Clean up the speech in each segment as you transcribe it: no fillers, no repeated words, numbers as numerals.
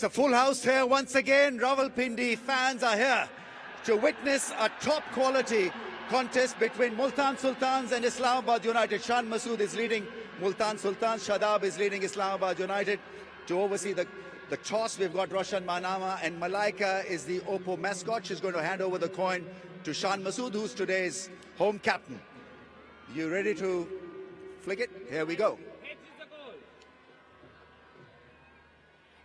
It's a full house here once again. Rawalpindi fans are here to witness a top quality contest between Multan Sultans and Islamabad United. Shan Masood is leading Multan Sultans. Shadab is leading Islamabad United. To oversee the toss, we've got Roshan Manama, and Malaika is the Oppo mascot. She's going to hand over the coin to Shan Masood, who's today's home captain. You ready to flick it? Here we go.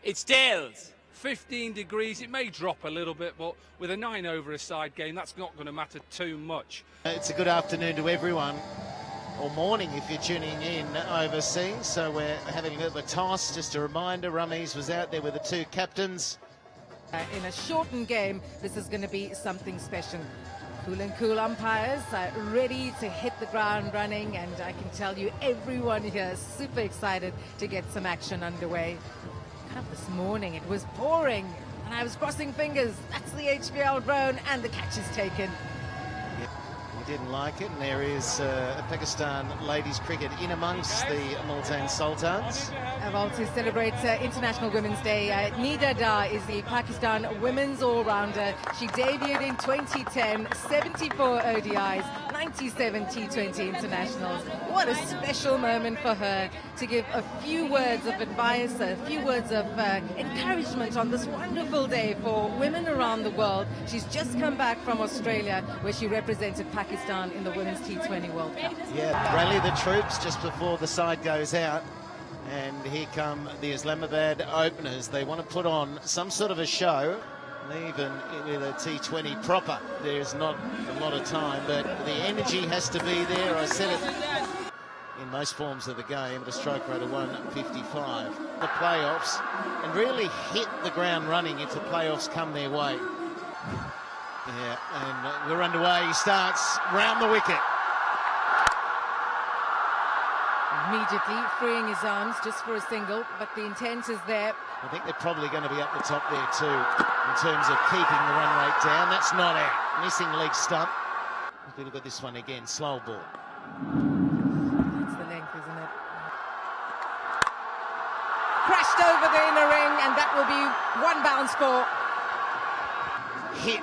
It's Dales. 15 degrees. It may drop a little bit, but with a 9 over a side game, that's not going to matter too much. It's a good afternoon to everyone, or morning if you're tuning in overseas. So we're having a little toss. Just a reminder, Rummies was out there with the two captains. In a shortened game, this is going to be something special. Cool and cool umpires are ready to hit the ground running, and I can tell you everyone here is super excited to get some action underway. This morning it was pouring and I was crossing fingers. That's the HBL drone, and the catch is taken. Yep, we didn't like it, and there is Pakistan ladies cricket in amongst the Multan Sultans. Well, to celebrate International Women's Day, Nida Dar is the Pakistan women's all-rounder. She debuted in 2010, 74 ODIs, 97 T20 internationals. What a special moment for her to give a few words of advice, a few words of encouragement on this wonderful day for women around the world. She's just come back from Australia, where she represented Pakistan in the Women's T20 World Cup. Yeah, rally the troops just before the side goes out. And here come the Islamabad openers. They want to put on some sort of a show. Even with a T20 proper, there's not a lot of time, but the energy has to be there. I said it in most forms of the game, at a stroke rate of 155. The playoffs, and really hit the ground running if the playoffs come their way. Yeah, and we're underway. He starts round the wicket. Immediately freeing his arms just for a single, but the intent is there. I think they're probably going to be up the top there too, in terms of keeping the run rate down. That's not out. Missing leg stump. We look at this one again. Slow ball. That's the length, isn't it? Crashed over the inner ring, and that will be one bounce score. Hit,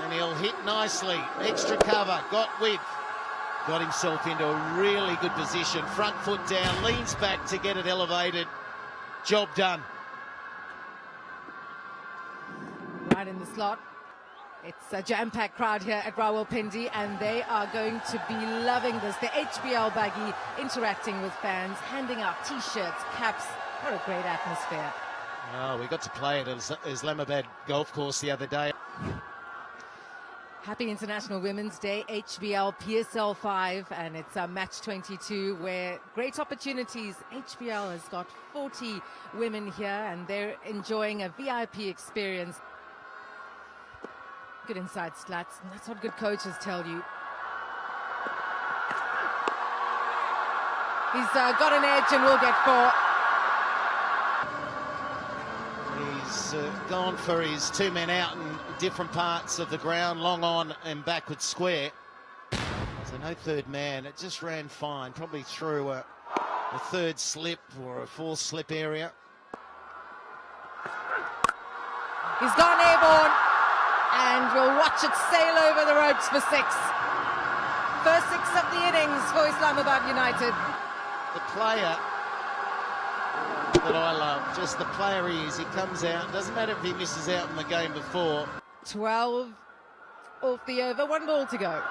and he'll hit nicely. Extra cover, got width. Got himself into a really good position. Front foot down, leans back to get it elevated. Job done. Right in the slot. It's a jam-packed crowd here at Rawalpindi, and they are going to be loving this. The HBL baggy interacting with fans, handing out T-shirts, caps. What a great atmosphere. Oh, we got to play at Islamabad golf course the other day. Happy International Women's Day, HBL PSL 5, and it's match 22, where great opportunities. HBL has got 40 women here, and they're enjoying a VIP experience. Good inside slats, and that's what good coaches tell you. He's got an edge and will get 4. He's gone for his 2 men out in different parts of the ground, long on and backward square. So no third man. It just ran fine, probably through a third slip or a fourth slip area. He's gone airborne, and we'll watch it sail over the ropes for 6. First 6 of the innings for Islamabad United. The player that I love, just the player he is. He comes out, doesn't matter if he misses out in the game before. 12 off the over, 1 ball to go.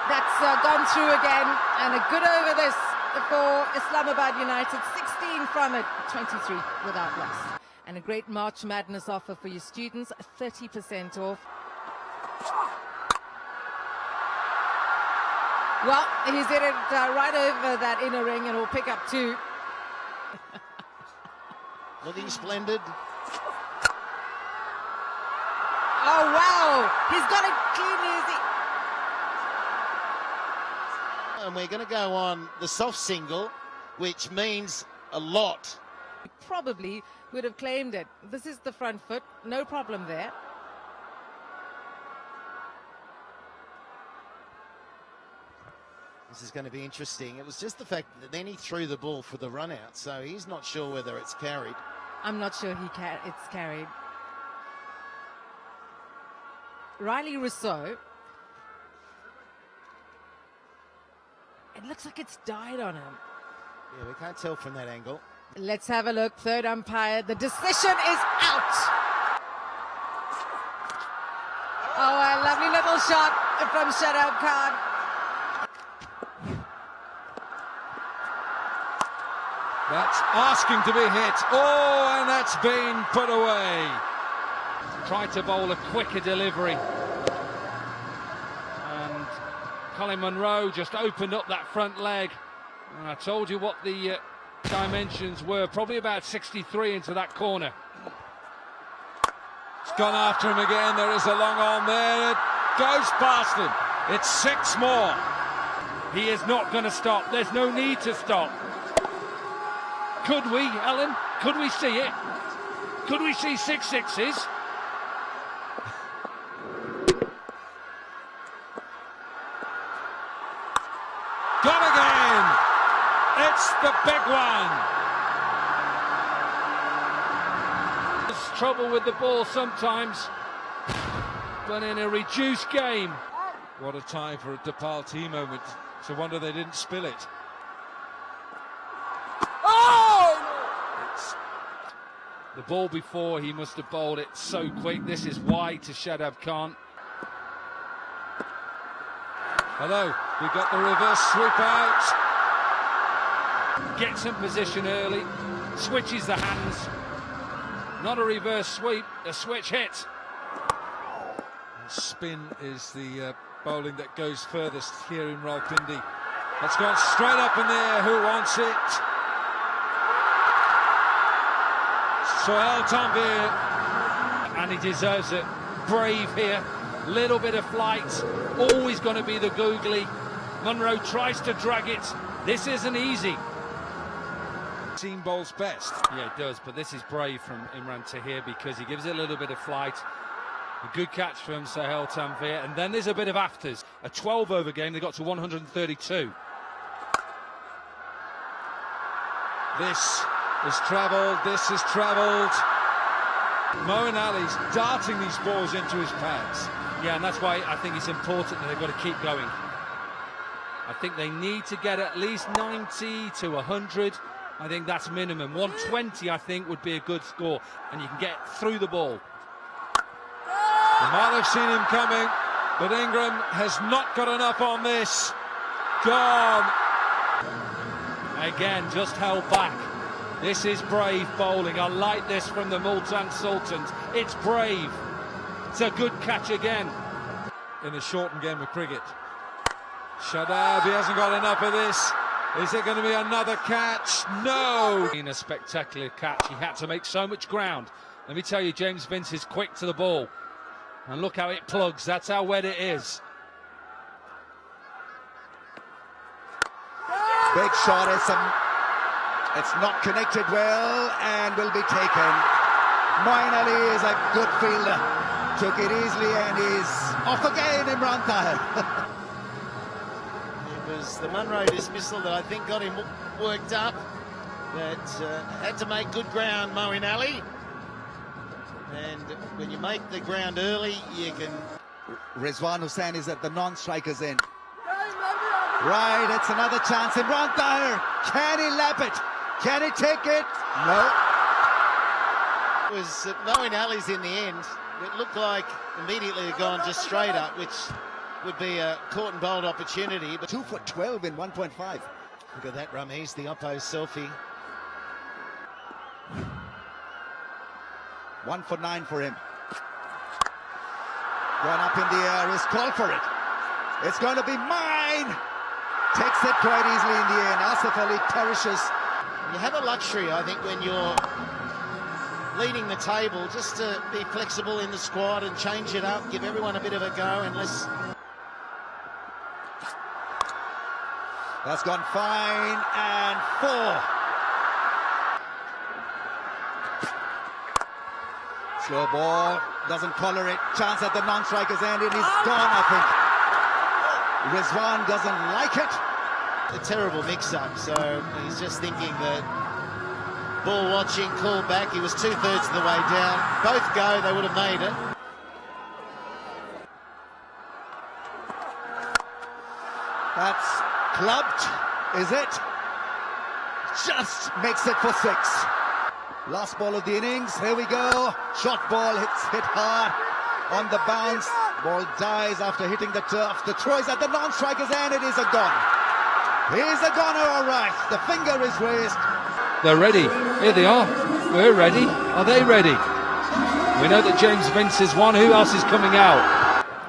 That's gone through again, and a good over this for Islamabad United. 16 from it, 23 without loss. And a great March Madness offer for your students, 30% off. Well, he's hit it right over that inner ring, and will pick up 2. Looking splendid. Oh, wow! He's got it clean easy. And we're going to go on the soft single, which means a lot. Probably would have claimed it. This is the front foot, no problem there. This is going to be interesting. It was just the fact that then he threw the ball for the run out, so he's not sure whether it's carried. I'm not sure it's carried. Riley Rousseau. It looks like it's died on him. Yeah, we can't tell from that angle. Let's have a look. Third umpire. The decision is out. Oh, a lovely little shot from Shadab Khan. That's asking to be hit. Oh, and that's been put away. Tried to bowl a quicker delivery. And Colin Munro just opened up that front leg. And I told you what the dimensions were. Probably about 63 into that corner. It's gone after him again. There is a long on there. It goes past him. It's 6 more. He is not going to stop. There's no need to stop. Could we, Ellen? Could we see it? Could we see 6 sixes? Gone again! It's the big one! There's trouble with the ball sometimes, but in a reduced game. What a time for a Depal T moment. It's a wonder they didn't spill it. The ball before, he must have bowled it so quick. This is wide to Shadab Khan. Hello, we got the reverse sweep out. Gets in position early, switches the hands. Not a reverse sweep, a switch hit. Spin is the bowling that goes furthest here in Rawalpindi. That's gone straight up in the air. Who wants it? Sohail Tanvir, and he deserves it. Brave here, little bit of flight, always going to be the googly. Munro tries to drag it. This isn't easy. Team bowls best. Yeah, it does, but this is brave from Imran Tahir because he gives it a little bit of flight. A good catch from Sohail Tanvir, and then there's a bit of afters. A 12-over game, they got to 132. This has travelled, this has travelled. Moeen Ali's darting these balls into his pads. Yeah, and that's why I think it's important that they've got to keep going. I think they need to get at least 90 to 100. I think that's minimum. 120, I think, would be a good score, and you can get through the ball. They might have seen him coming, but Ingram has not got enough on this. Gone. Again, just held back. This is brave bowling. I like this from the Multan Sultans. It's brave. It's a good catch again. In a shortened game of cricket. Shadab, he hasn't got enough of this. Is it going to be another catch? No! In a spectacular catch. He had to make so much ground. Let me tell you, James Vince is quick to the ball. And look how it plugs. That's how wet it is. Big shot. It's not connected well and will be taken. Moeen Ali is a good fielder. Took it easily and is off again, Imran Tahir. It was the Munro dismissal that I think got him worked up. But had to make good ground, Moeen Ali. And when you make the ground early, you can... Rizwan Hussain is at the non-striker's end. Right, it's another chance. Imran Tahir, can he lap it? Can he take it? No. It was Moeen Ali's in the end. It looked like immediately had gone just straight up, which would be a caught and bowled opportunity. But 2 for 12 in 1.5. Look at that, Ramesh, the oppo selfie. 1 for 9 for him. Gone up in the air, is called for it. It's going to be mine. Takes it quite easily in the air. And Asif Ali perishes. You have a luxury, I think, when you're leading the table, just to be flexible in the squad and change it up, give everyone a bit of a go, unless... That's gone fine, and 4. Slow ball, doesn't collar it. Chance at the non-striker's end, and he's gone, I think. Rizwan doesn't like it. A terrible mix-up, so he's just thinking that ball watching, call back. He was 2/3 of the way down. Both go, they would have made it. That's clubbed, is it? Just makes it for 6. Last ball of the innings, here we go. Short ball, hit hard on the bounce. Ball dies after hitting the turf. The throw is at the non-striker's end, it is a gone. He's a goner, all right. The finger is raised. They're ready. Here they are. We're ready. Are they ready? We know that James Vince is one. Who else is coming out?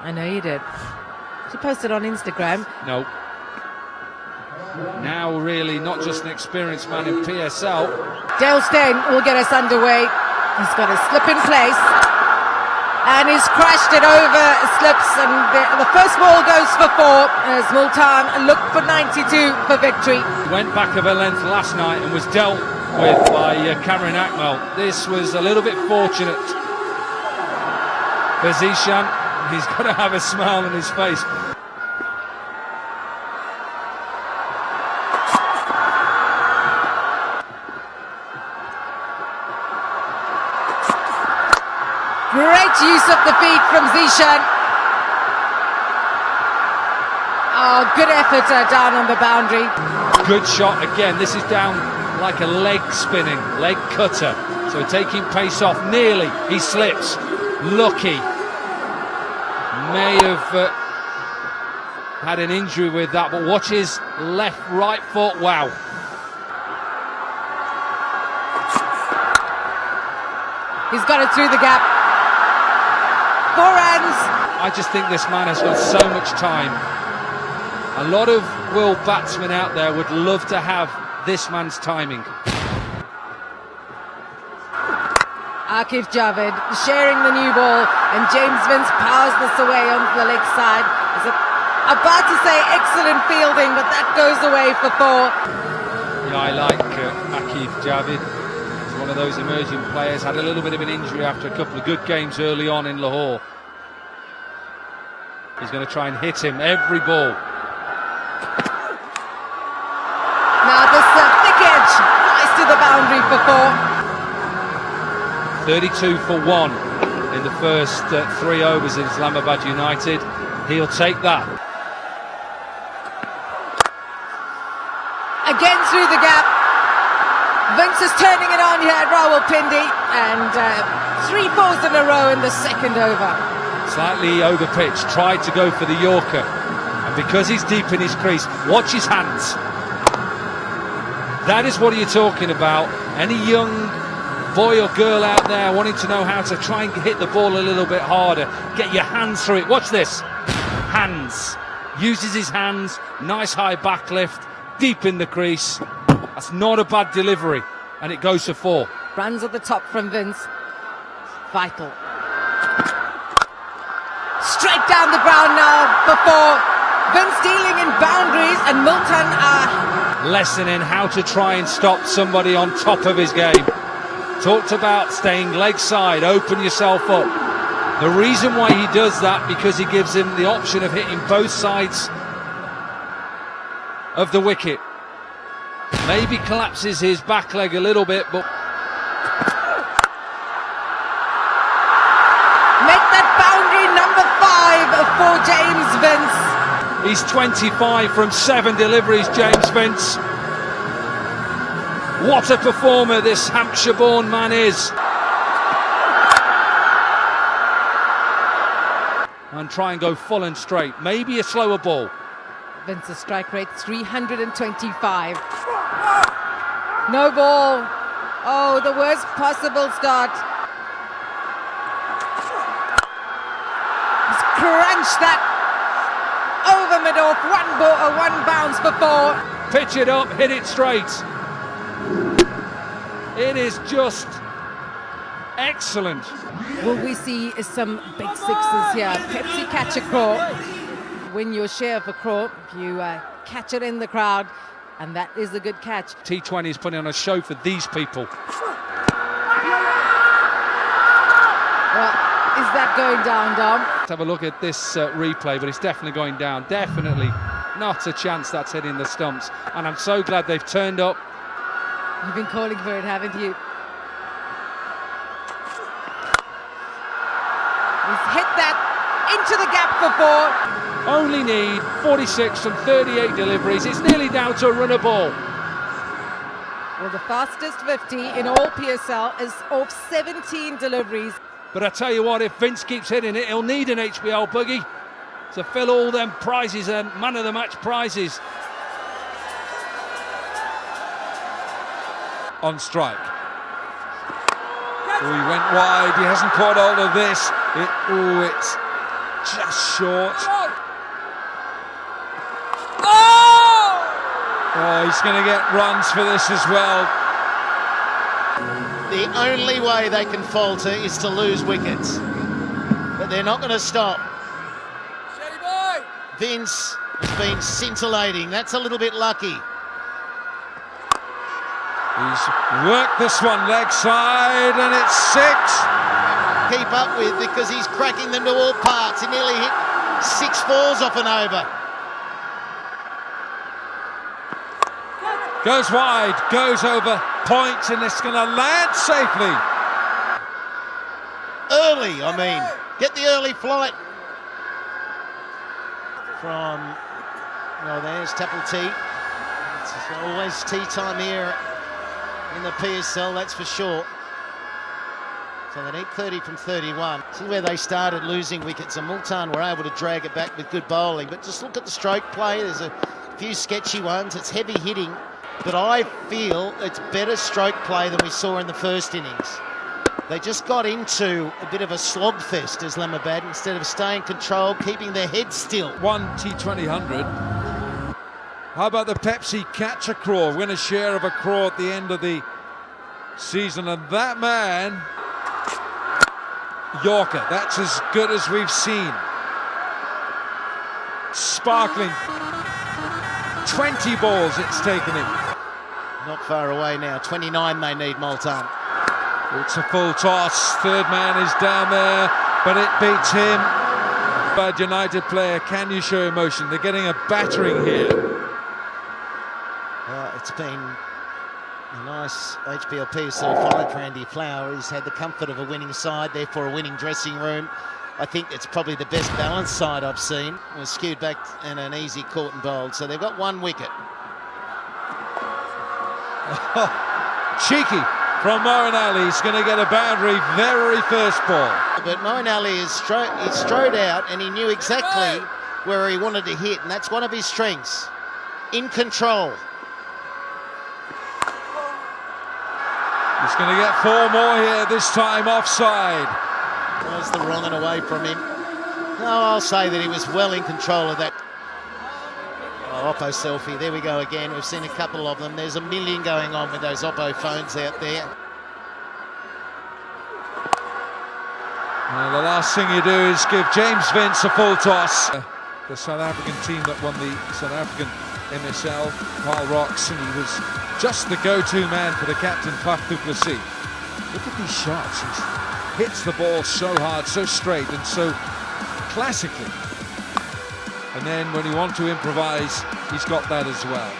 I know you did. She posted on Instagram. No. Now really not just an experienced man in PSL. Dale Steyn will get us underway. He's got a slip in place. And he's crashed it over, slips, and the first ball goes for 4 as Multan look for 92 for victory. He went back of a length last night and was dealt with by Cameron Akmal. This was a little bit fortunate for Zishan. He's got to have a smile on his face. Great use of the feet from Zishan. Oh, good effort down on the boundary. Good shot again. This is down like a leg spinning, leg cutter. So taking pace off nearly. He slips. Lucky. May have had an injury with that, but watch his right foot. Wow. He's got it through the gap. 4 runs. I just think this man has got so much time. A lot of world batsmen out there would love to have this man's timing. Akif Javed sharing the new ball, and James Vince powers this away on the leg side. About to say excellent fielding, but that goes away for 4. Yeah, I like Akif Javed. He's one of those emerging players. Had a little bit of an injury after a couple of good games early on in Lahore. He's going to try and hit him every ball. Now this thick edge flies to the boundary for 4. 32 for 1 in the first 3 overs in Islamabad United. He'll take that. Again through the gap. Vince is turning it on here at Rawalpindi, and 3 fours in a row in the second over. Slightly over pitch, tried to go for the Yorker, and because he's deep in his crease, watch his hands. That is what you're talking about. Any young boy or girl out there wanting to know how to try and hit the ball a little bit harder, get your hands through it. Watch this. Hands. Uses his hands. Nice high back lift. Deep in the crease. That's not a bad delivery. And it goes for 4. Runs at the top from Vince. Vital. Straight down the ground now for 4. Vince dealing in boundaries, and Multan lesson in how to try and stop somebody on top of his game. Talked about staying leg side, open yourself up. The reason why he does that, because he gives him the option of hitting both sides of the wicket. Maybe collapses his back leg a little bit, but make that boundary number 5 for James Vince. He's 25 from 7 deliveries, James Vince. What a performer this Hampshire-born man is. And try and go full and straight. Maybe a slower ball. Vince's strike rate 325. No ball. Oh, the worst possible start. He's crunched that over mid-off. One bounce for 4. Pitch it up, hit it straight. It is just excellent. Will we see some big sixes here? Pepsi catch a craw. Win your share of a craw. You catch it in the crowd, and that is a good catch. T20 is putting on a show for these people. Well, is that going down, Dom? Let's have a look at this replay, but it's definitely going down. Definitely Not a chance that's hitting the stumps. And I'm so glad they've turned up. You've been calling for it, haven't you? He's hit that into the gap for 4. Only need 46 from 38 deliveries. It's nearly down to a runner ball. Well, the fastest 50 in all PSL is off 17 deliveries. But I tell you what, if Vince keeps hitting it, he'll need an HBL buggy to fill all them prizes and man of the match prizes. On strike. Oh, he went wide. He hasn't caught hold of this. It's just short. Oh, he's going to get runs for this as well. The only way they can falter is to lose wickets. But they're not going to stop. Vince has been scintillating. That's a little bit lucky. He's worked this one leg side, and it's 6. Keep up with, because he's cracking them to all parts. He nearly hit 6 fours off and over. Goes wide, goes over point, and it's going to land safely. Early, I mean. Get the early flight. From, well, there's Tapple T. It's always tea time here in the PSL, that's for sure. So they need 30 from 31. This is where they started losing wickets, and Multan were able to drag it back with good bowling. But just look at the stroke play. There's a few sketchy ones. It's heavy hitting, but I feel it's better stroke play than we saw in the first innings. They just got into a bit of a slogfest, Islamabad, instead of staying controlled, keeping their heads still. 1 T20 How about the Pepsi catch a crore, win a share of a crore at the end of the season? And that man, Yorker, that's as good as we've seen. Sparkling. 20 balls it's taken him. Not far away now, 29 they need, Multan. It's a full toss, third man is down there, but it beats him. Bad United player, can you show emotion? They're getting a battering here. It's been a nice HBL PSL follow for Andy Flower. He's had the comfort of a winning side, therefore a winning dressing room. I think it's probably the best balanced side I've seen. It was skewed back and an easy caught and bowled, so they've got 1 wicket. Cheeky from Moeen Ali. He's going to get a boundary very first ball. But Moeen Ali is strode out, and he knew exactly where he wanted to hit, and that's one of his strengths. In control. He's going to get 4 more here, this time offside. Was the wrong and away from him. No, I'll say that he was well in control of that. Oh, Oppo selfie, there we go again. We've seen a couple of them. There's a million going on with those Oppo phones out there. Well, the last thing you do is give James Vince a full toss. The South African team that won the South African MSL, Paul Rocks, and he was just the go-to man for the captain, Faf du Plessis. Look at these shots. He hits the ball so hard, so straight, and so classically. And then when you want to improvise, he's got that as well.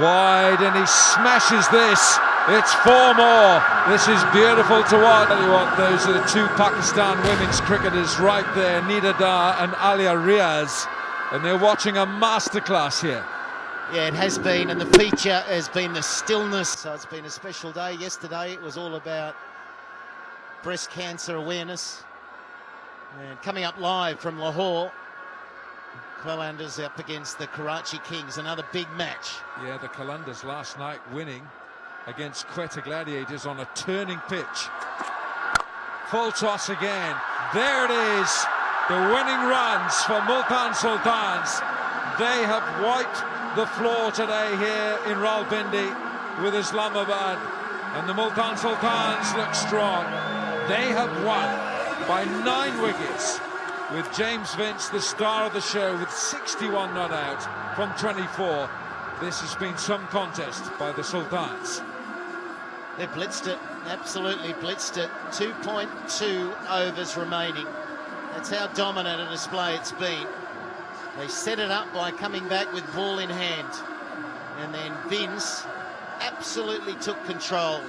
Wide, and he smashes this. It's 4 more. This is beautiful to watch. Tell you what, those are the 2 Pakistan women's cricketers right there, Nida Dar and Alia Riaz, and they're watching a masterclass here. Yeah, it has been, and the feature has been the stillness. So it's been a special day. Yesterday it was all about breast cancer awareness. And coming up live from Lahore, Qalandars up against the Karachi Kings, another big match. Yeah, the Qalandars last night winning against Quetta Gladiators on a turning pitch. Full toss again. There it is. The winning runs for Multan Sultans. They have wiped the floor today here in Rawalpindi with Islamabad. And the Multan Sultans look strong. They have won by 9 wickets, with James Vince the star of the show with 61 not out from 24. This has been some contest by the Sultans. They blitzed it, absolutely blitzed it. 2.2 overs remaining. That's how dominant a display it's been. They set it up by coming back with ball in hand. And then Vince absolutely took control.